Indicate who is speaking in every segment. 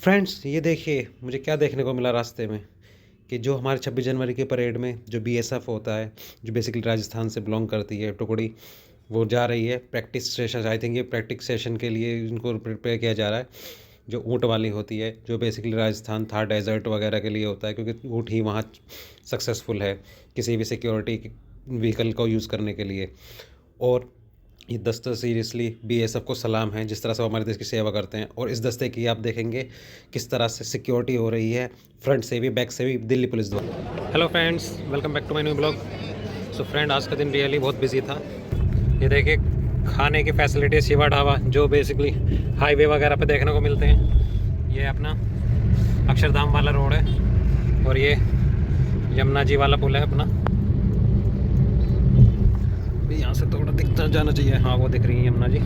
Speaker 1: Friends, ये देखिए मुझे क्या देखने को मिला रास्ते में कि जो हमारे 26 जनवरी की परेड में जो बीएसएफ होता है, जो बेसिकली राजस्थान से बिलोंग करती है टुकड़ी, वो जा रही है प्रैक्टिस सेशन। आई थिंक ये प्रैक्टिस सेशन के लिए इनको प्रिपेयर किया जा रहा है। जो ऊँट वाली होती है, जो बेसिकली राजस्थान थार डेजर्ट वगैरह के लिए होता है, क्योंकि ऊँट ही वहाँ सक्सेसफुल है किसी भी सिक्योरिटी व्हीकल को यूज़ करने के लिए। और ये दस्ता सीरियसली बीएसएफ को सलाम है, जिस तरह से वो हमारे देश की सेवा करते हैं। और इस दस्ते की आप देखेंगे किस तरह से सिक्योरिटी हो रही है, फ्रंट से भी बैक से भी, दिल्ली पुलिस द्वारा। Hello friends, welcome back to my new blog. So friend, आज का दिन रियली बहुत बिजी था। ये देखिए खाने की फैसिलिटी शिवा ढाबा, जो बेसिकली हाईवे वगैरह पे देखने को मिलते हैं। ये अपना अक्षरधाम वाला रोड है और ये यमुना जी वाला पुल है अपना। यहाँ से थोड़ा दिखता जाना चाहिए। हाँ, वो दिख रही है यमुना जी।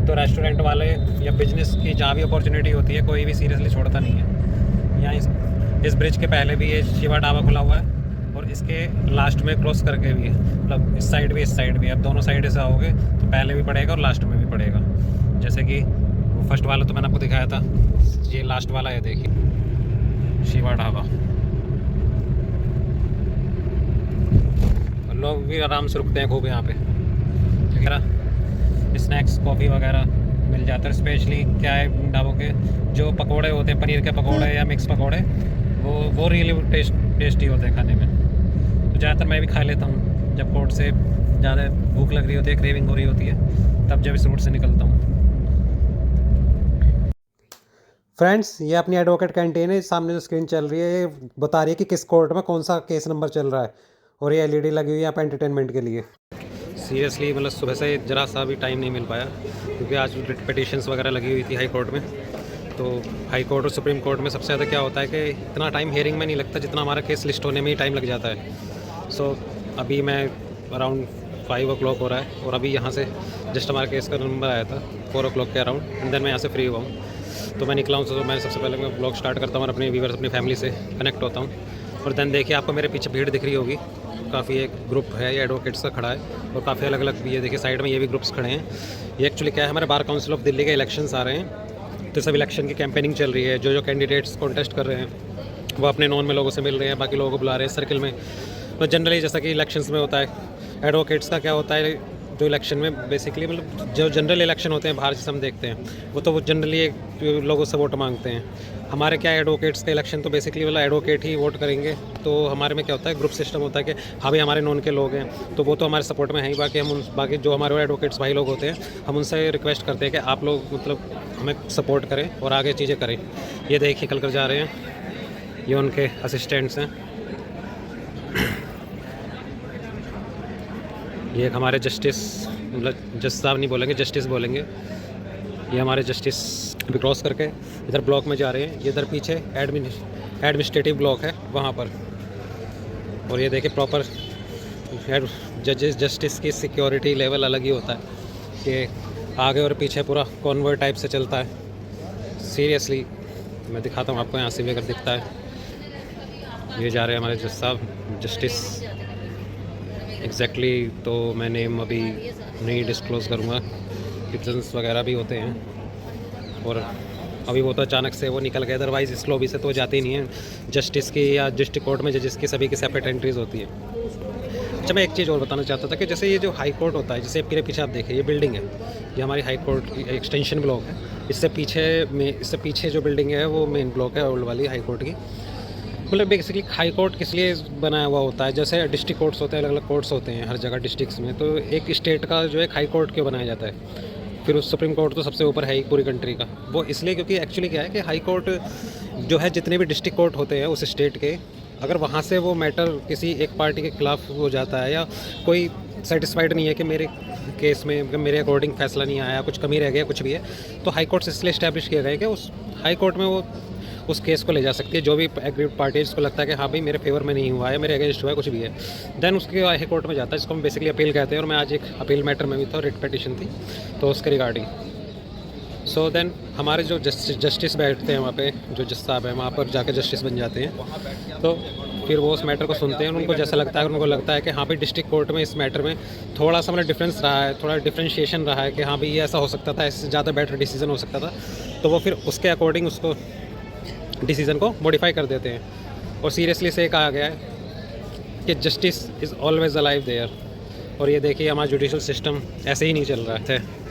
Speaker 1: तो रेस्टोरेंट वाले या बिजनेस की जहाँ भी अपॉर्चुनिटी होती है, कोई भी सीरियसली छोड़ता नहीं है। यहाँ इस ब्रिज के पहले भी ये शिवा ढाबा खुला हुआ है और इसके लास्ट में क्रॉस करके भी है, मतलब इस साइड भी इस साइड भी। अब दोनों साइड से आओगे तो पहले भी पड़ेगा और लास्ट में भी पड़ेगा। जैसे कि वो फर्स्ट वाला तो मैंने आपको दिखाया था, ये लास्ट वाला है, देखिए शिवा ढाबा। लोग भी आराम से रुकते हैं खूब यहाँ पे, वगैरह स्नैक्स कॉफ़ी वगैरह मिल जाता है। स्पेशली क्या है, ढाबों के जो पकोड़े होते हैं, पनीर के पकोड़े या मिक्स पकोड़े, वो रियली टेस्टी होते हैं खाने में। तो ज़्यादातर मैं भी खा लेता हूँ जब कोर्ट से ज़्यादा भूख लग रही होती है, क्रेविंग हो रही होती है, तब जब इस रूट से निकलता हूँ। फ्रेंड्स, ये अपनी एडवोकेट कैंटीन है। सामने जो स्क्रीन चल रही है ये बता रही है कि किस कोर्ट में कौन सा केस नंबर चल रहा है, और ये एलईडी लगी हुई है यहाँ पे एंटरटेनमेंट के लिए। सीरियसली मतलब सुबह से जरा सा भी टाइम नहीं मिल पाया, क्योंकि आज पिटिशंस वगैरह लगी हुई थी हाई कोर्ट में। तो हाई कोर्ट और सुप्रीम कोर्ट में सबसे ज़्यादा क्या होता है कि इतना टाइम हियरिंग में नहीं लगता जितना हमारा केस लिस्ट होने में ही टाइम लग जाता है। सो अभी मैं अराउंड 5 o'clock हो रहा है और अभी यहाँ से जस्ट हमारा केस का नंबर आया था 4 o'clock के अराउंड, एंड देन मैं यहाँ से फ्री हुआ हूँ। तो मैं निकला हूँ। तो मैं सबसे पहले मैं ब्लॉग स्टार्ट करता हूँ और अपने व्यूवर्स, अपनी फैमिली से कनेक्ट होता हूँ। और देन देखिए आपको मेरे पीछे भीड़ दिख रही होगी, काफ़ी एक ग्रुप है ये एडवोकेट्स का खड़ा है, और काफ़ी अलग अलग भी है। देखिए साइड में ये भी ग्रुप्स खड़े हैं। ये एक्चुअली क्या है, हमारे बार काउंसिल ऑफ दिल्ली के इलेक्शंस आ रहे हैं, तो सब इलेक्शन की कैंपेनिंग चल रही है। जो कैंडिडेट्स कॉन्टेस्ट कर रहे हैं वो अपने नॉन में लोगों से मिल रहे हैं, बाकी लोगों को बुला रहे हैं सर्किल में। तो जनरली जैसा कि इलेक्शंस में होता है, एडवोकेट्स का क्या होता है, जो इलेक्शन में बेसिकली मतलब जो जनरल इलेक्शन होते हैं बाहर से हम देखते हैं, वो जनरली लोगों से वोट मांगते हैं। हमारे क्या एडवोकेट्स का इलेक्शन तो बेसिकली वाला एडवोकेट ही वोट करेंगे। तो हमारे में क्या होता है, ग्रुप सिस्टम होता है कि हाँ भाई हमारे नॉन के लोग हैं तो वो तो हमारे सपोर्ट में हैं ही, बाकी जो हमारे एडवोकेट्स भाई लोग होते हैं हम उनसे रिक्वेस्ट करते हैं कि आप लोग मतलब हमें सपोर्ट करें और आगे चीज़ें करें। ये देखिए कल कर जा रहे हैं, ये उनके असिस्टेंट्स हैं। ये हमारे जस्टिस, मतलब जज साहब नहीं बोलेंगे, जस्टिस बोलेंगे। ये हमारे जस्टिस अभी क्रॉस करके इधर ब्लॉक में जा रहे हैं। ये इधर पीछे एडमिनिस्ट्रेटिव ब्लॉक है वहाँ पर। और ये देखिए प्रॉपर जस्टिस की सिक्योरिटी लेवल अलग ही होता है कि आगे और पीछे पूरा कॉन्वॉय टाइप से चलता है। सीरियसली मैं दिखाता हूँ आपको, यहाँ से भी अगर दिखता है। ये जा रहे हैं हमारे जज साहब, जस्टिस एग्जैक्टली। तो मैं नेम अभी नहीं डिस्क्लोज़ करूँगा, रीजन्स वगैरह भी होते हैं। और अभी वो तो अचानक से वो निकल गए, अदरवाइज़ इस लॉबी से तो जाती नहीं है जस्टिस की या डिस्ट्रिक्ट कोर्ट में जजेस की, सभी की सेपरेट एंट्रीज़ होती है। अच्छा, मैं एक चीज़ और बताना चाहता था कि जैसे ये जो हाई कोर्ट होता है, जैसे मेरे पीछे आप देखिए ये बिल्डिंग है, ये हमारी हाई कोर्ट की एक्सटेंशन ब्लॉक है। इससे पीछे जो बिल्डिंग है वो मेन ब्लॉक है ओल्ड वाली हाई कोर्ट की। मतलब बेसिकली हाई कोर्ट किस लिए बनाया हुआ होता है, जैसे डिस्ट्रिक्ट कोर्ट्स होते हैं, अलग अलग कोर्ट्स होते हैं हर जगह डिस्ट्रिक्ट्स में, तो एक स्टेट का जो है हाई कोर्ट क्यों बनाया जाता है। फिर उस सुप्रीम कोर्ट तो सबसे ऊपर है ही पूरी कंट्री का, वो इसलिए क्योंकि एक्चुअली क्या है कि हाई कोर्ट जो है, जितने भी डिस्ट्रिक्ट कोर्ट होते हैं उस स्टेट के, अगर वहाँ से वो मैटर किसी एक पार्टी के खिलाफ हो जाता है, या कोई सेटिस्फाइड नहीं है कि मेरे केस में मेरे अकॉर्डिंग फैसला नहीं आया, कुछ कमी रह गया, कुछ भी है, तो हाई कोर्ट इसलिए इस्टेब्लिश किया गया है कि उस हाई कोर्ट में वो उस केस को ले जा सकती है। जो भी एग्रीड पार्टी है जिसको लगता है कि हाँ भाई मेरे फेवर में नहीं हुआ है, मेरे अगेंस्ट हुआ है, कुछ भी है, देन उसके हाई कोर्ट में जाता है, जिसको हम बेसिकली अपील कहते हैं। और मैं आज एक अपील मैटर में भी था, रिट पिटीशन थी तो उसके रिगार्डिंग। सो देन हमारे जो जस्टिस बैठते हैं वहाँ पे, जो जज साहब हैं वहाँ पर जाके जस्टिस बन जाते हैं। तो फिर वो उस मैटर को सुनते हैं, उनको जैसा लगता है, उनको लगता है कि हाँ भाई डिस्ट्रिक्ट कोर्ट में इस मैटर में थोड़ा सा मतलब डिफरेंस रहा है, थोड़ा डिफ्रेंशिएशन रहा है कि हाँ भाई ये ऐसा हो सकता था, इससे ज़्यादा बेटर डिसीजन हो सकता था, तो वो फिर उसके अकॉर्डिंग उसको डिसीज़न को मॉडिफाई कर देते हैं। और सीरियसली से कहा गया है कि justice is always alive there. और ये देखिए हमारा जुडिशल सिस्टम ऐसे ही नहीं चल रहा है।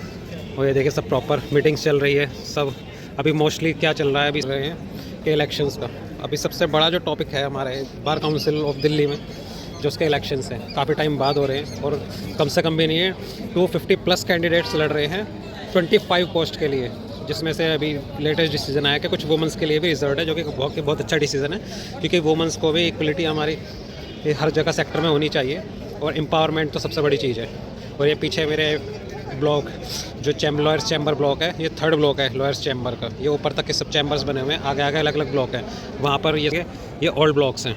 Speaker 1: और ये देखिए सब प्रॉपर मीटिंग्स चल रही है सब। अभी मोस्टली क्या चल रहा है अभी रहे हैं कि इलेक्शंस का अभी सबसे बड़ा जो टॉपिक है हमारे बार काउंसिल ऑफ दिल्ली में, जो उसके इलेक्शंस हैं काफ़ी टाइम बाद हो रहे हैं और कम से कम भी नहीं है, 250 प्लस कैंडिडेट्स लड़ रहे हैं 25 पोस्ट के लिए, जिसमें से अभी लेटेस्ट डिसीजन आया कि कुछ वुमेंस के लिए भी रिजर्व है, जो कि बहुत अच्छा डिसीजन है, क्योंकि वुमेंस को भी इक्वलिटी हमारी हर जगह सेक्टर में होनी चाहिए और एम्पावरमेंट तो सबसे बड़ी चीज़ है। और ये पीछे मेरे ब्लॉक जो लॉयर्स चैम्बर ब्लॉक है, ये 3rd ब्लॉक है लॉयर्स चैम्बर का, ये ऊपर तक के सब चैम्बर्स बने हुए हैं, आगे आगे अलग अलग ब्लॉक हैं, वहाँ पर ये ओल्ड ब्लॉक्स हैं।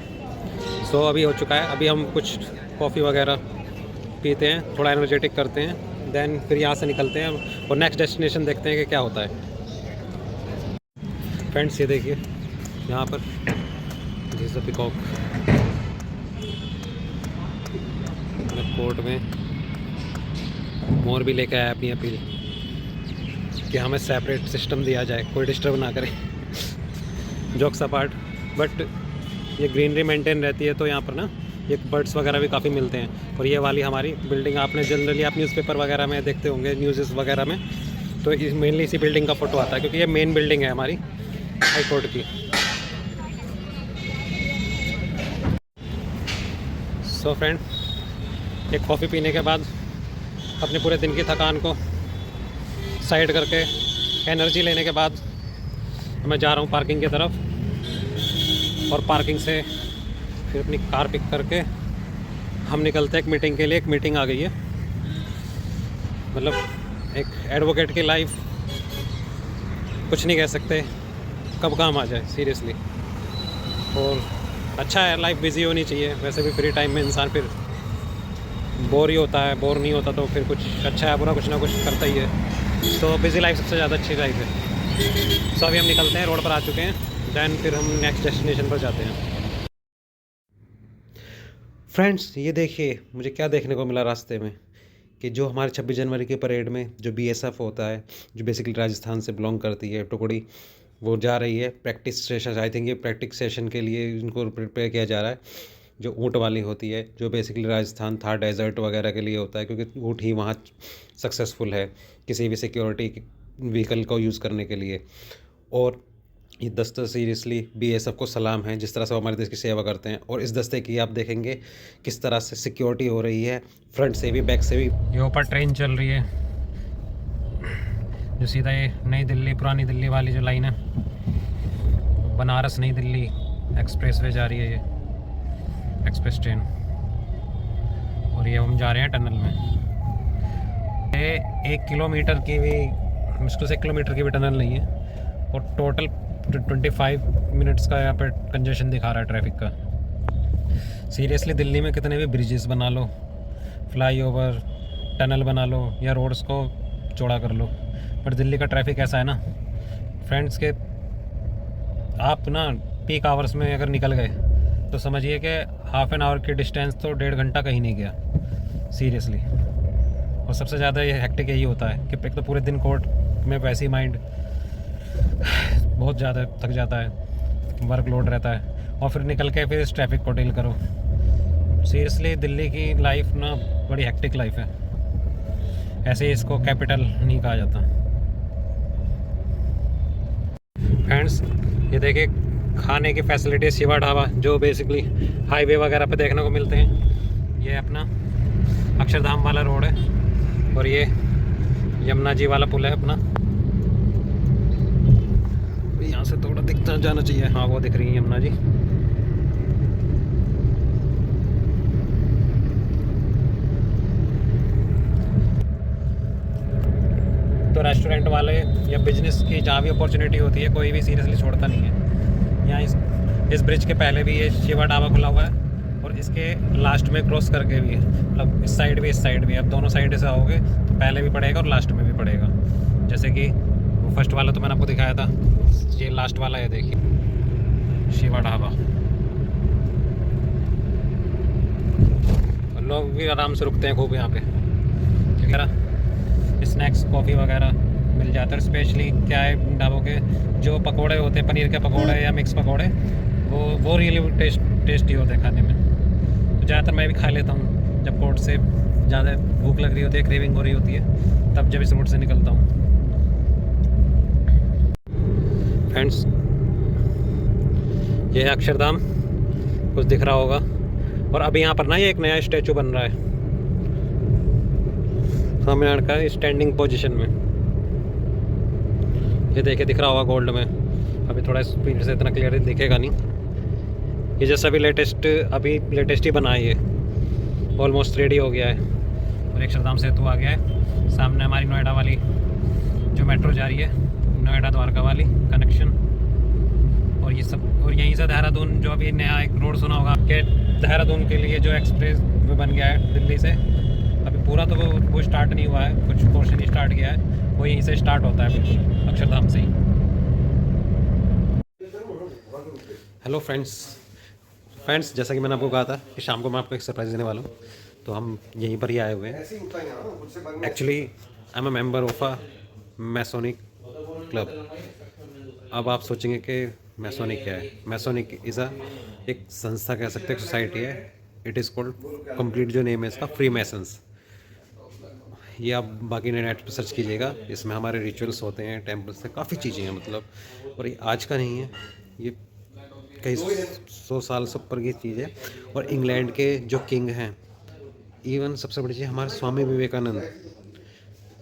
Speaker 1: सो अभी हो चुका है, अभी हम कुछ कॉफ़ी वगैरह पीते हैं, थोड़ा एनर्जेटिक करते हैं, देन फिर यहाँ से निकलते हैं और नेक्स्ट डेस्टिनेशन देखते हैं कि क्या होता है। फ्रेंड्स ये देखिए यहाँ पर दिस द पिकॉक कोर्ट में मोर भी लेकर आया अपनी अपील कि हमें सेपरेट सिस्टम दिया जाए, कोई डिस्टर्ब ना करे। जोक्स अपार्ट, बट ये ग्रीनरी मेंटेन रहती है तो यहाँ पर ना ये बर्ड्स वगैरह भी काफ़ी मिलते हैं। और ये वाली हमारी बिल्डिंग आपने जनरली आप न्यूज़पेपर वगैरह में देखते होंगे, न्यूज़ वगैरह में, तो मेनली इसी बिल्डिंग का फ़ोटो आता है क्योंकि ये मेन बिल्डिंग है हमारी हाई कोर्ट की। सो फ्रेंड, एक कॉफ़ी पीने के बाद अपने पूरे दिन की थकान को साइड करके एनर्जी लेने के बाद मैं जा रहा हूँ पार्किंग की तरफ, और पार्किंग से फिर अपनी कार पिक करके हम निकलते हैं एक मीटिंग के लिए। एक मीटिंग आ गई है, मतलब एक एडवोकेट की लाइफ कुछ नहीं कह सकते कब काम आ जाए सीरियसली। और अच्छा है, लाइफ बिजी होनी चाहिए, वैसे भी फ्री टाइम में इंसान फिर बोर ही होता है, बोर नहीं होता तो फिर कुछ अच्छा है बुरा कुछ ना कुछ करता ही है। तो बिजी लाइफ सबसे ज़्यादा अच्छी लाइफ है। सो अभी हम निकलते हैं, रोड पर आ चुके हैं, दैन फिर हम नेक्स्ट डेस्टिनेशन पर जाते हैं। फ्रेंड्स ये देखिए मुझे क्या देखने को मिला रास्ते में, कि जो हमारे 26 जनवरी के परेड में जो BSF होता है, जो बेसिकली राजस्थान से बिलोंग करती है टुकड़ी, वो जा रही है प्रैक्टिस सेशन। आई थिंक ये प्रैक्टिस सेशन के लिए इनको प्रिपेयर किया जा रहा है, जो ऊँट वाली होती है, जो बेसिकली राजस्थान था डेजर्ट वगैरह के लिए होता है, क्योंकि ऊँट ही वहाँ सक्सेसफुल है किसी भी सिक्योरिटी व्हीकल को यूज़ करने के लिए। और ये दस्ता सीरियसली BSF को सलाम है, जिस तरह से वो हमारे देश की सेवा करते हैं। और इस दस्ते की आप देखेंगे किस तरह से सिक्योरिटी हो रही है, फ्रंट से भी बैक से भी। ये ऊपर ट्रेन चल रही है जो सीधा ये नई दिल्ली पुरानी दिल्ली वाली जो लाइन है, बनारस नई दिल्ली एक्सप्रेस वे जा रही है, ये एक्सप्रेस ट्रेन। और ये हम जा रहे हैं टनल में। ये 1 किलोमीटर की भी मुश्किल से 1 किलोमीटर की भी टनल नहीं है, और टोटल 25 मिनट्स का यहाँ पर कंजेशन दिखा रहा है ट्रैफिक का। सीरियसली दिल्ली में कितने भी ब्रिजेस बना लो, फ्लाईओवर, टनल बना लो या रोड्स को चौड़ा कर लो, पर दिल्ली का ट्रैफिक ऐसा है ना फ्रेंड्स के आप ना पीक आवर्स में अगर निकल गए तो समझिए कि हाफ एन आवर की डिस्टेंस तो 1.5 घंटा कहीं नहीं गया सीरियसली। और सबसे ज़्यादा ये हेक्टिक यही होता है कि एक तो पूरे दिन कोर्ट में वैसे ही माइंड बहुत ज़्यादा थक जाता है, वर्कलोड रहता है, और फिर निकल के फिर इस ट्रैफिक को डील करो। सीरियसली दिल्ली की लाइफ ना बड़ी हेक्टिक लाइफ है, ऐसे ही इसको कैपिटल नहीं कहा जाता। फ्रेंड्स ये देखिए खाने की फैसिलिटी शिवा ढाबा, जो बेसिकली हाईवे वगैरह पे देखने को मिलते हैं। ये अपना अक्षरधाम वाला रोड है, और ये यमुना जी वाला पुल है अपना। यहाँ से थोड़ा दिखता जाना चाहिए, हाँ वो दिख रही है यमुना जी। तो रेस्टोरेंट वाले या बिजनेस की जहाँ भी अपॉर्चुनिटी होती है, कोई भी सीरियसली छोड़ता नहीं है। यहाँ इस ब्रिज के पहले भी ये शिवा ढाबा खुला हुआ है, और इसके लास्ट में क्रॉस करके भी है, मतलब इस साइड भी इस साइड भी। अब दोनों साइड से आओगे तो पहले भी पड़ेगा और लास्ट में भी पड़ेगा। जैसे कि फर्स्ट वाला तो मैंने आपको दिखाया था, ये लास्ट वाला है, देखिए शिवा ढाबा। और लोग भी आराम से रुकते हैं खूब यहाँ पे, क्योंकि स्नैक्स कॉफ़ी वगैरह मिल जाता है। स्पेशली क्या है, ढाबों के जो पकोड़े होते हैं, पनीर के पकोड़े या मिक्स पकोड़े, वो रियली टेस्टी होते हैं खाने में। तो ज़्यादातर मैं भी खा लेता हूँ जब कोर्ट से ज़्यादा भूख लग रही होती है, क्रेविंग हो रही होती है, तब जब इस रोड से निकलता हूँ। फ्रेंड्स, ये है अक्षरधाम, कुछ दिख रहा होगा। और अभी यहाँ पर ना ये एक नया स्टैचू बन रहा है स्वामीनारायण का, स्टैंडिंग पोजीशन में। ये देखिए दिख रहा होगा गोल्ड में, अभी थोड़ा स्पीड से इतना क्लियर दिखेगा नहीं। ये जैसा भी लेटेस्ट ही बना है, ये ऑलमोस्ट रेडी हो गया है। और अक्षरधाम सेतु आ गया है सामने, हमारी नोएडा वाली जो मेट्रो जा रही है, नोएडा द्वारका वाली कनेक्शन। और ये सब, और यहीं से देहरादून, जो अभी नया एक रोड सुना होगा कि देहरादून के लिए जो एक्सप्रेस वे बन गया है दिल्ली से, अभी पूरा तो वो स्टार्ट नहीं हुआ है, कुछ पोर्शन ही स्टार्ट किया है, वो यहीं से स्टार्ट होता है बिल्कुल अक्षरधाम से ही। हेलो फ्रेंड्स, जैसा कि मैंने आपको कहा था कि शाम को मैं आपको एक सरप्राइज़ देने वाला हूँ, तो हम यहीं पर ही आए हुए हैं। Actually I am a member of a Masonic club. अब आप सोचेंगे कि मैसोनिक क्या है। मैसोनिक इज़ एक संस्था कह सकते हैं, सोसाइटी है। इट इज़ कॉल्ड, कंप्लीट जो नेम है इसका, फ्री मैसन्स। ये आप बाकी नेट पर सर्च कीजिएगा, इसमें हमारे रिचुअल्स होते हैं, टेम्पल्स से काफ़ी चीज़ें हैं मतलब। और ये आज का नहीं है, ये कई 100 साल से ऊपर की चीज़ है। और इंग्लैंड के जो किंग हैं, इवन सबसे बड़ी चीज़ हमारे स्वामी विवेकानंद,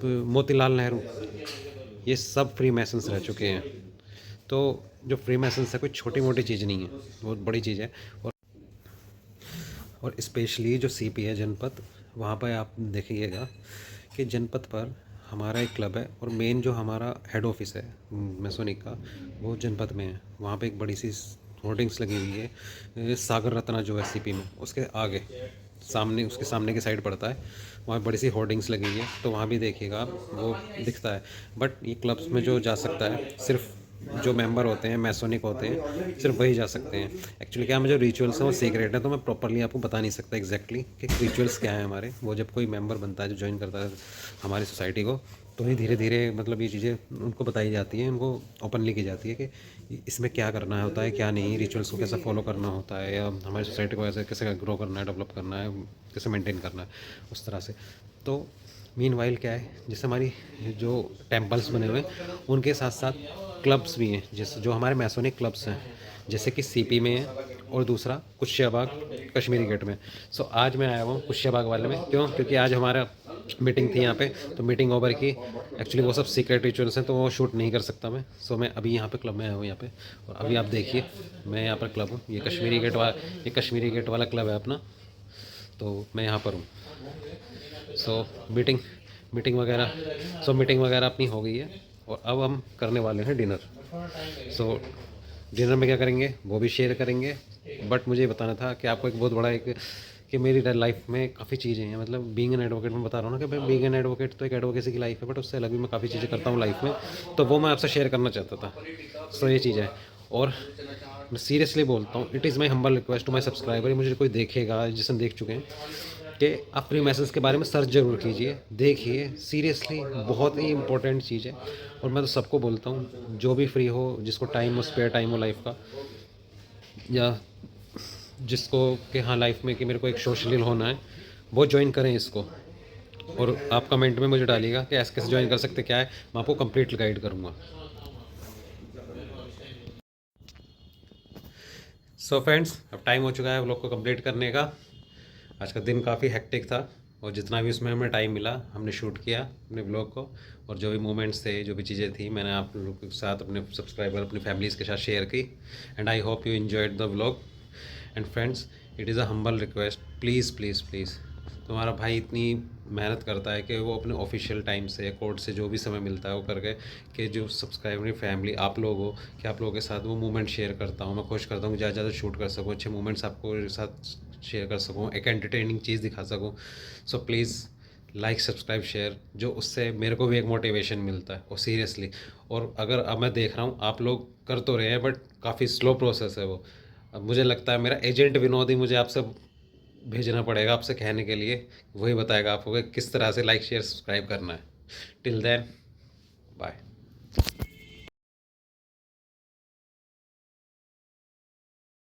Speaker 1: मोतीलाल नेहरू, ये सब फ्री मैसन्स रह चुके हैं। तो जो फ्री मैसन्स है कोई छोटी मोटी चीज़ नहीं है, बहुत बड़ी चीज़ है। और स्पेशली जो सीपी है जनपद, वहाँ पर आप देखिएगा कि जनपद पर हमारा एक क्लब है, और मेन जो हमारा हेड ऑफिस है मैसोनिक का, वो जनपद में है। वहाँ पे एक बड़ी सी होर्डिंग्स लगी हुई है, सागर रत्ना जो है सीपी में, उसके आगे सामने, उसके सामने की साइड पड़ता है, वहाँ बड़ी सी होर्डिंग्स लगी हुई है, तो वहाँ भी देखिएगा वो दिखता है। बट ये क्लब्स में जो जा सकता है सिर्फ जो मेंबर होते हैं, मैसोनिक होते हैं, सिर्फ वही जा सकते हैं। एक्चुअली क्या, मुझे रिचुअल्स हैं वो सीक्रेट है, तो मैं प्रॉपरली आपको बता नहीं सकता एग्जैक्टली कि रिचुअल्स क्या है हमारे। वो जब कोई मेंबर बनता है, जो ज्वाइन करता है हमारी सोसाइटी को, तो ही धीरे धीरे मतलब ये चीज़ें उनको बताई जाती हैं, उनको ओपनली की जाती है कि इसमें क्या करना होता है, क्या नहीं, रिचुअल्स को कैसे फॉलो करना होता है, या हमारी सोसाइटी को ऐसे कैसे ग्रो करना है, डेवलप करना है, कैसे मेंटेन करना है, उस तरह से। तो मीनवाइल क्या है, जैसे हमारी जो टेम्पल्स बने हुए हैं, उनके साथ साथ क्लब्स भी हैं, जैसे जो हमारे मैसोनिक क्लब्स हैं, जैसे कि सीपी में है, और दूसरा कुशियाबाग कश्मीरी गेट में। सो आज मैं आया हुआ हूँ कुशियाबाग वाले में, क्यों? क्योंकि आज हमारा मीटिंग थी यहाँ पे, तो मीटिंग ओवर की। एक्चुअली वो सब सीक्रेट रिचुअल्स हैं, तो वो शूट नहीं कर सकता मैं। सो मैं अभी यहाँ पे क्लब में आया हूँ यहाँ पे, और अभी आप देखिए मैं यहाँ पर क्लब हूँ, ये कश्मीरी गेट वाला क्लब है अपना, तो मैं यहाँ पर हूँ। सो मीटिंग वगैरह अपनी हो गई है, और अब हम करने वाले हैं डिनर। सो डिनर में क्या करेंगे वो भी शेयर करेंगे। बट मुझे बताना था कि आपको एक बहुत बड़ा कि मेरी लाइफ में काफ़ी चीज़ें हैं, मतलब बीइंग एन एडवोकेट, मैं बता रहा हूँ ना कि भाई बीइंग एन एडवोकेट तो एक एडवोकेसी की लाइफ है, बट उससे अलग भी मैं काफ़ी चीज़ें करता हूँ लाइफ में, तो वो मैं आपसे शेयर करना चाहता था। सो ये चीज़ है। और मैं सीरियसली बोलता हूँ, it is my humble request to my subscriber, मुझे कोई देखेगा, जिसे देख चुके हैं, कि आप फ्री मैसेज के बारे में सर्च ज़रूर कीजिए, देखिए, सीरियसली बहुत ही इंपॉर्टेंट चीज़ है। और मैं तो सबको बोलता हूँ, जो भी फ्री हो, जिसको टाइम हो, स्पेयर टाइम हो लाइफ का, या जिसको कि हाँ लाइफ में कि मेरे को एक सोशल होना है, वो ज्वाइन करें इसको। और आप कमेंट में मुझे डालिएगा कि ऐसे कैसे ज्वाइन कर सकते, क्या है, मैं आपको कंप्लीट गाइड करूँगा। सो फ्रेंड्स, अब टाइम हो चुका है व्लॉग को कंप्लीट करने का। आज का दिन काफ़ी हेक्टिक था, और जितना भी उसमें हमें टाइम मिला हमने शूट किया अपने ब्लॉग को, और जो भी मोमेंट्स थे, जो भी चीज़ें थी, मैंने आप लोगों के साथ, अपने सब्सक्राइबर, अपनी फैमिलीज़ के साथ शेयर की। And I hope you enjoyed the vlog. And friends, it is a humble request, please तुम्हारा भाई इतनी मेहनत करता है कि वो अपने ऑफिशियल टाइम से, कोर्ट से जो भी समय मिलता है वो करके, कि जो सब्सक्राइबर फैमिली आप लोग हो, कि आप लोगों के साथ वो मोमेंट शेयर करता हूँ। मैं कोशिश करता हूँ ज़्यादा शूट कर सकूँ, अच्छे मोमेंट्स आपको साथ शेयर कर सकूँ, एक एंटरटेनिंग चीज़ दिखा सकूँ। So please like subscribe share, जो उससे मेरे को भी एक मोटिवेशन मिलता है और सीरियसली। और अगर अब मैं देख रहा हूँ आप लोग कर तो रहे हैं बट काफ़ी स्लो प्रोसेस है वो। अब मुझे लगता है मेरा एजेंट विनोद ही मुझे आपसे भेजना पड़ेगा, आपसे कहने के लिए, वही बताएगा आपको कि किस तरह से लाइक शेयर सब्सक्राइब करना है। Till then, bye.